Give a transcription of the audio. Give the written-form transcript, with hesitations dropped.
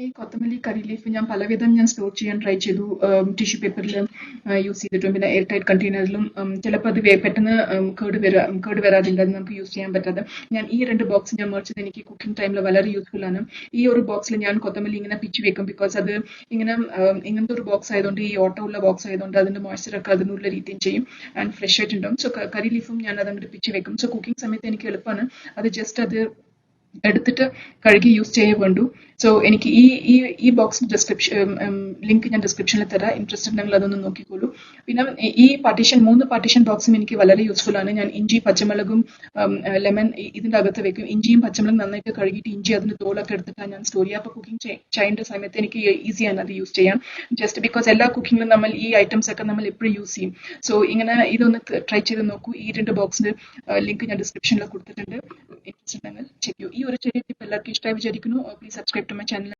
ഈ കൊത്തമല്ലി കറി ലീഫ് ഞാൻ പലവിധം സ്റ്റോർ ചെയ്യാൻ ട്രൈ ചെയ്തു. ടിഷ്യൂ പേപ്പറിൽ യൂസ് ചെയ്തിട്ടും പിന്നെ എയർ ടൈറ്റ് കണ്ടെയ്നറിലും. ചിലപ്പോൾ അത് പെട്ടെന്ന് കേട് വരാതില്ല, അത് നമുക്ക് യൂസ് ചെയ്യാൻ പറ്റാതെ. ഈ രണ്ട് ബോക്സ് ഞാൻ മേടിച്ചത് എനിക്ക് കുക്കിംഗ് ടൈമിൽ വളരെ യൂസ്ഫുൾ ആണ്. ഈ ഒരു ബോക്സിൽ ഞാൻ കൊത്തമല്ലി ഇങ്ങനെ പിച്ച് വെക്കും, ബിക്കോസ് അത് ഇങ്ങനത്തെ ഒരു ബോക്സ് ആയതുകൊണ്ട്, ഈ ഓട്ട ഉള്ള ബോക്സ് ആയതുകൊണ്ട് അതിന്റെ മോയ്സ്ചർ ഒക്കെ അതിനുള്ള രീതിയും ചെയ്യും ആൻഡ് ഫ്രഷ് ആയിട്ടുണ്ടാവും. സോ കറി ലീഫും ഞാൻ അതങ്ങോട്ട് പിച്ച് വെക്കും. സോ കുക്കിംഗ് സമയത്ത് എനിക്ക് എളുപ്പമാണ്. അത് എടുത്തിട്ട് കഴുകി യൂസ് ചെയ്യേ വേണ്ടു. സോ എനിക്ക് ഈ ഈ ഈ ബോക്സ് ലിങ്ക് ഞാൻ ഡിസ്ക്രിപ്ഷനിൽ തരാം. ഇൻട്രസ്റ്റഡ് ഉണ്ടെങ്കിൽ അതൊന്ന് നോക്കിക്കോളൂ. പിന്നെ ഈ മൂന്ന് പാർട്ടീഷൻ ബോക്സും എനിക്ക് വളരെ യൂസ്ഫുൾ ആണ്. ഞാൻ ഇഞ്ചി, പച്ചമുളകും ലെമൺ ഇതിന്റെ അകത്ത് വെക്കും. ഇഞ്ചിയും പച്ചമുളകും നന്നായിട്ട് കഴുകിയിട്ട് ഇഞ്ചി അതിന്റെ തോലൊക്കെ എടുത്തിട്ടാണ് ഞാൻ സ്റ്റോർ ചെയ്യുക. അപ്പോൾ കുക്കിംഗ് ചെയ്യുന്ന സമയത്ത് എനിക്ക് ഈസിയാണ് അത് യൂസ് ചെയ്യാൻ. ജസ്റ്റ് ബിക്കോസ് എല്ലാ കുക്കിങ്ങിലും നമ്മൾ ഈ ഐറ്റംസ് ഒക്കെ നമ്മൾ എപ്പോഴും യൂസ് ചെയ്യും. സോ ഇതൊന്ന് ട്രൈ ചെയ്ത് നോക്കൂ. ഈ രണ്ട് ബോക്സിന്റെ ലിങ്ക് ഞാൻ ഡിസ്ക്രിപ്ഷനിൽ കൊടുത്തിട്ടുണ്ട്. ഇൻട്രസ്റ്റ് ഉണ്ടെങ്കിൽ ചെക്ക് ചെയ്യൂ. ഈ ഒരു ചെറിയ ടിപ്പ് എല്ലാവർക്കും ഇഷ്ടമായി വിചാരിക്കുന്നു. Please subscribe to my channel.